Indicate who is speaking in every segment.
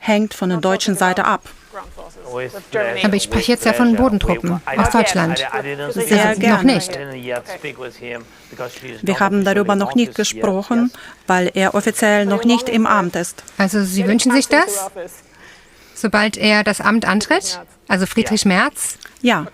Speaker 1: hängt von der deutschen Seite ab.
Speaker 2: Aber ich spreche jetzt ja von Bodentruppen aus Deutschland.
Speaker 1: Sehr gerne.
Speaker 2: Noch nicht.
Speaker 1: Wir haben darüber noch nicht gesprochen, weil er offiziell noch nicht im Amt ist.
Speaker 2: Also Sie wünschen sich das? Sobald er das Amt antritt? Also Friedrich Merz?
Speaker 1: Ja.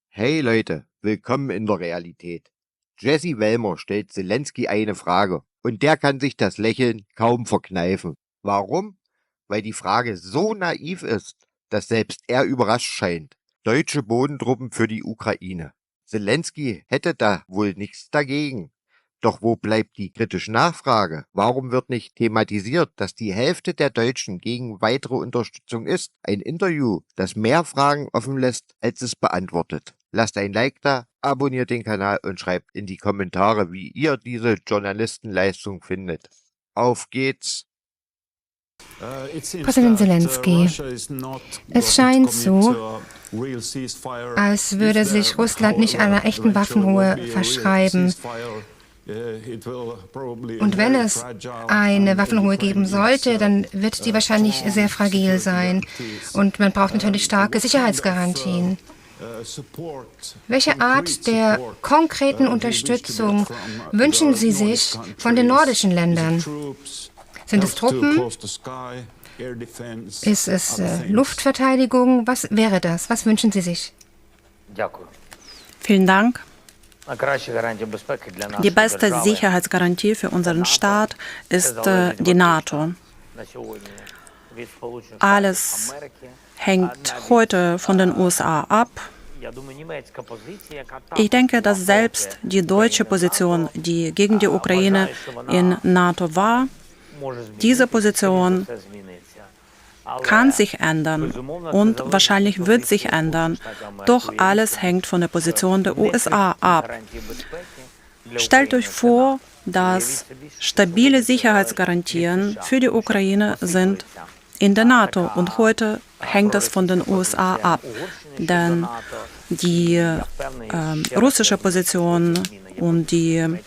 Speaker 3: Hey Leute, willkommen in der Realität. Jesse Wellmer stellt Zelensky eine Frage und der kann sich das Lächeln kaum verkneifen. Warum? Weil die Frage so naiv ist, dass selbst er überrascht scheint. Deutsche Bodentruppen für die Ukraine. Zelensky hätte da wohl nichts dagegen. Doch wo bleibt die kritische Nachfrage? Warum wird nicht thematisiert, dass die Hälfte der Deutschen gegen weitere Unterstützung ist? Ein Interview, das mehr Fragen offen lässt, als es beantwortet. Lasst ein Like da, abonniert den Kanal und schreibt in die Kommentare, wie ihr diese Journalistenleistung findet. Auf geht's!
Speaker 2: Präsident Zelensky, es scheint so, als würde sich Russland nicht einer echten Waffenruhe verschreiben. Und wenn es eine Waffenruhe geben sollte, dann wird die wahrscheinlich sehr fragil sein. Und man braucht natürlich starke Sicherheitsgarantien. Welche Art der konkreten Unterstützung wünschen Sie sich von den nordischen Ländern? Sind es Truppen? Ist es Luftverteidigung? Was wäre das? Was wünschen Sie sich?
Speaker 1: Vielen Dank. Die beste Sicherheitsgarantie für unseren Staat ist die NATO. Alles hängt heute von den USA ab. Ich denke, dass selbst die deutsche Position, die gegen die Ukraine in NATO war, diese Position kann sich ändern und wahrscheinlich wird sich ändern. Doch alles hängt von der Position der USA ab. Stellt euch vor, dass stabile Sicherheitsgarantien für die Ukraine sind in der NATO. Und heute hängt das von den USA ab. Denn die russische Position und die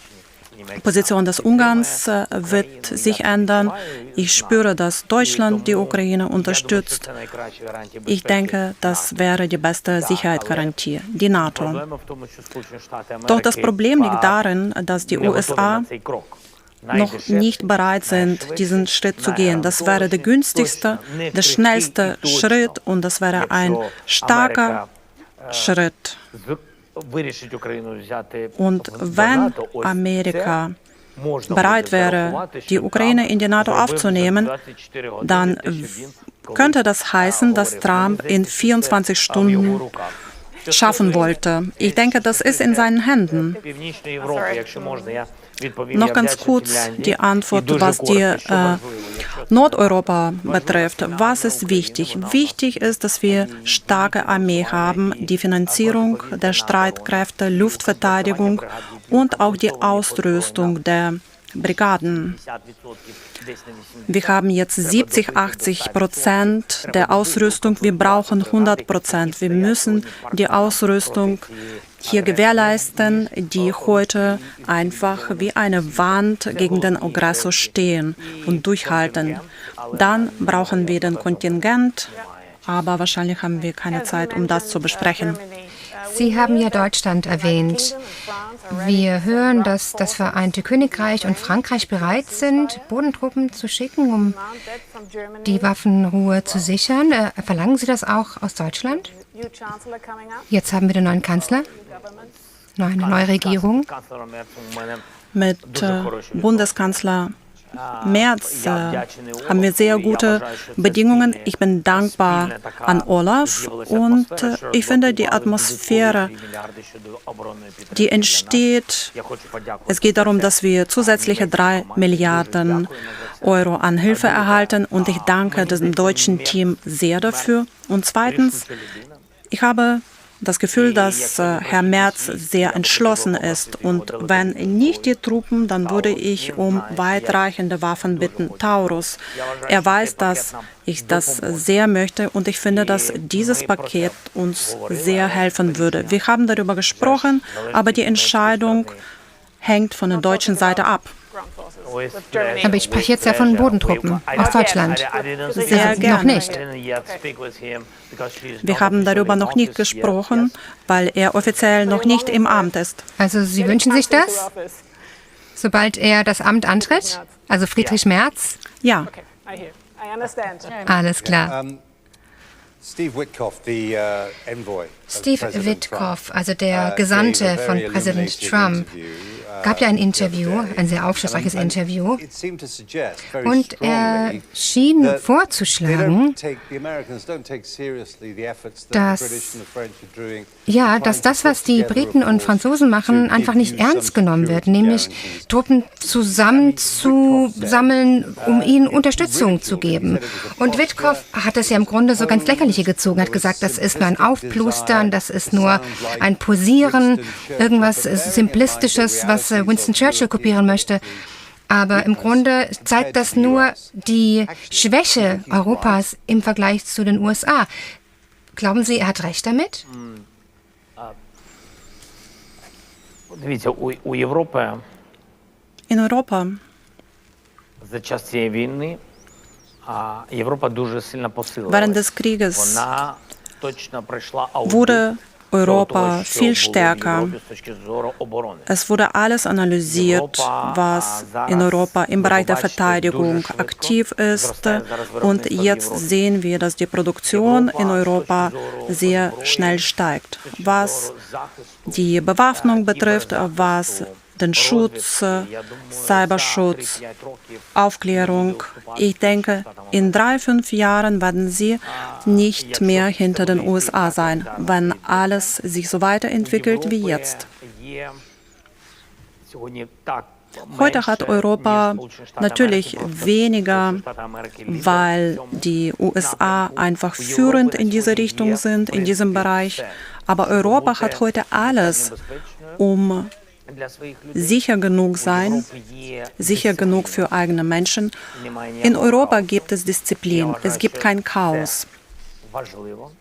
Speaker 1: Position des Ungarns wird sich ändern. Ich spüre, dass Deutschland die Ukraine unterstützt. Ich denke, das wäre die beste Sicherheitsgarantie, die NATO. Doch das Problem liegt darin, dass die USA noch nicht bereit sind, diesen Schritt zu gehen. Das wäre der günstigste, der schnellste Schritt und das wäre ein starker Schritt. Und wenn Amerika bereit wäre, die Ukraine in die NATO aufzunehmen, dann könnte das heißen, dass Trump in 24 Stunden schaffen wollte. Ich denke, das ist in seinen Händen. Noch ganz kurz die Antwort, was die Nordeuropa betrifft. Was ist wichtig? Wichtig ist, dass wir starke Armee haben, die Finanzierung der Streitkräfte, Luftverteidigung und auch die Ausrüstung der Brigaden. Wir haben jetzt 70–80% der Ausrüstung. Wir brauchen 100%. Wir müssen die Ausrüstung hier gewährleisten, die heute einfach wie eine Wand gegen den Aggressor stehen und durchhalten. Dann brauchen wir den Kontingent, aber wahrscheinlich haben wir keine Zeit, um das zu besprechen.
Speaker 2: Sie haben ja Deutschland erwähnt. Wir hören, dass das Vereinigte Königreich und Frankreich bereit sind, Bodentruppen zu schicken, um die Waffenruhe zu sichern. Verlangen Sie das auch aus Deutschland? Jetzt haben wir den neuen Kanzler, eine neue Regierung.
Speaker 1: Mit Bundeskanzler Merz haben wir sehr gute Bedingungen. Ich bin dankbar an Olaf und ich finde die Atmosphäre, die entsteht, es geht darum, dass wir zusätzliche 3 Milliarden Euro an Hilfe erhalten und ich danke dem deutschen Team sehr dafür. Und zweitens, ich habe das Gefühl, dass Herr Merz sehr entschlossen ist. Und wenn nicht die Truppen, dann würde ich um weitreichende Waffen bitten. Taurus. Er weiß, dass ich das sehr möchte und ich finde, dass dieses Paket uns sehr helfen würde. Wir haben darüber gesprochen, aber die Entscheidung hängt von der deutschen Seite ab.
Speaker 2: Aber ich spreche jetzt ja von Bodentruppen aus Deutschland.
Speaker 1: Sehr gern.
Speaker 2: Noch nicht.
Speaker 1: Wir haben darüber noch nicht gesprochen, weil er offiziell noch nicht im Amt ist.
Speaker 2: Also Sie wünschen sich das, sobald er das Amt antritt? Also Friedrich Merz?
Speaker 1: Ja,
Speaker 2: Alles klar.
Speaker 4: Steve Witkoff,
Speaker 2: Steve Witkoff, also der Gesandte von Präsident Trump, gab ja ein Interview, ein sehr aufschlussreiches Interview. Und er schien vorzuschlagen, dass das, was die Briten und Franzosen machen, einfach nicht ernst genommen wird, nämlich Truppen zusammenzusammeln, um ihnen Unterstützung zu geben. Und Witkoff hat es ja im Grunde so ganz Lächerliche gezogen, hat gesagt, das ist nur ein Aufplustern, das ist nur ein Posieren, irgendwas Simplistisches, was Winston Churchill kopieren möchte. Aber im Grunde zeigt das nur die Schwäche Europas im Vergleich zu den USA. Glauben Sie, er hat recht damit?
Speaker 1: in Europa
Speaker 5: За час цієї війни Європа дуже сильно посилилась.
Speaker 1: während des Krieges
Speaker 5: Вона точно пройшла аудит
Speaker 1: wurde Europa
Speaker 5: того, що
Speaker 1: viel
Speaker 5: було в
Speaker 1: stärker.
Speaker 5: Європі з точки зору оборони.
Speaker 1: Es wurde alles analysiert, was in Europa im Bereich der Verteidigung aktiv ist. Und jetzt sehen wir, dass die Produktion in Europa sehr schnell steigt. Was die Bewaffnung betrifft, was den Schutz, Cyberschutz, Aufklärung. Ich denke, in 3-5 Jahren werden sie nicht mehr hinter den USA sein, wenn alles sich so weiterentwickelt wie jetzt. Heute hat Europa natürlich weniger, weil die USA einfach führend in diese Richtung sind, in diesem Bereich. Aber Europa hat heute alles, um sicher genug sein, sicher genug für eigene Menschen. In Europa gibt es Disziplin, es gibt kein Chaos.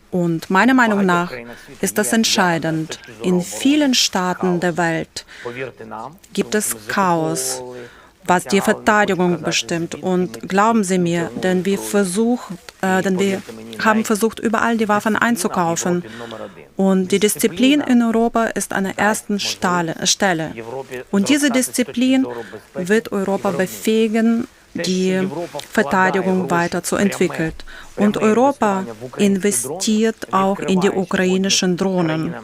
Speaker 1: Und meiner Meinung nach ist das entscheidend. In vielen Staaten der Welt gibt es Chaos, was die Verteidigung bestimmt. Und glauben Sie mir, denn wir haben versucht, überall die Waffen einzukaufen. Und die Disziplin in Europa ist an der ersten Stelle. Und diese Disziplin wird Europa befähigen, die Verteidigung weiterzuentwickeln. Und Europa investiert auch in die ukrainischen Drohnen.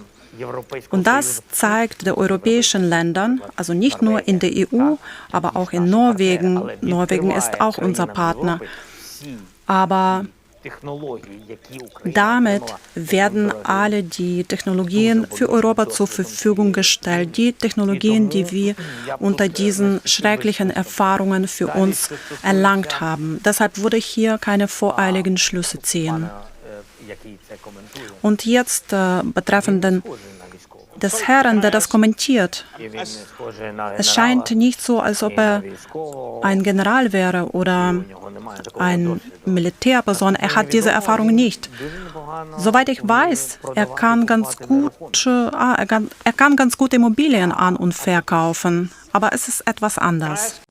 Speaker 1: Und das zeigt den europäischen Ländern, also nicht nur in der EU, aber auch in Norwegen. Norwegen ist auch unser Partner. Aber damit werden alle die Technologien für Europa zur Verfügung gestellt. Die Technologien, die wir unter diesen schrecklichen Erfahrungen für uns erlangt haben. Deshalb würde ich hier keine voreiligen Schlüsse ziehen. Und jetzt betreffend des Herrn, der das kommentiert. Es scheint nicht so, als ob er ein General wäre oder eine Militärperson. Er hat diese Erfahrung nicht. Soweit ich weiß, er kann ganz gut Immobilien an- und verkaufen. Aber es ist etwas anders.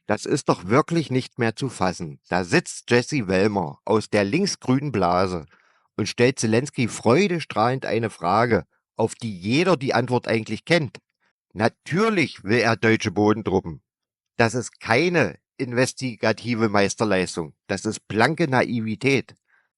Speaker 3: Das ist doch wirklich nicht mehr zu fassen. Da sitzt Jesse Wellmer aus der linksgrünen Blase und stellt Zelensky freudestrahlend eine Frage, auf die jeder die Antwort eigentlich kennt. Natürlich will er deutsche Bodentruppen. Das ist keine investigative Meisterleistung. Das ist blanke Naivität.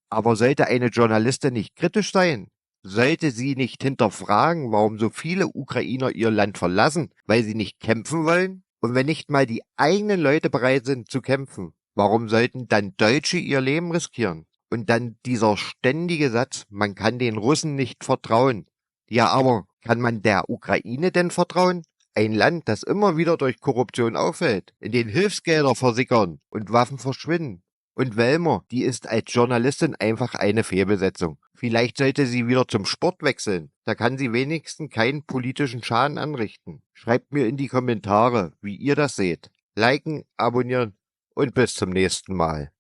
Speaker 3: Aber sollte eine Journalistin nicht kritisch sein? Sollte sie nicht hinterfragen, warum so viele Ukrainer ihr Land verlassen, weil sie nicht kämpfen wollen? Und wenn nicht mal die eigenen Leute bereit sind zu kämpfen, warum sollten dann Deutsche ihr Leben riskieren? Und dann dieser ständige Satz, man kann den Russen nicht vertrauen. Ja, aber kann man der Ukraine denn vertrauen? Ein Land, das immer wieder durch Korruption auffällt, in den Hilfsgelder versickern und Waffen verschwinden. Und Wellmer, die ist als Journalistin einfach eine Fehlbesetzung. Vielleicht sollte sie wieder zum Sport wechseln. Da kann sie wenigstens keinen politischen Schaden anrichten. Schreibt mir in die Kommentare, wie ihr das seht. Liken, abonnieren und bis zum nächsten Mal.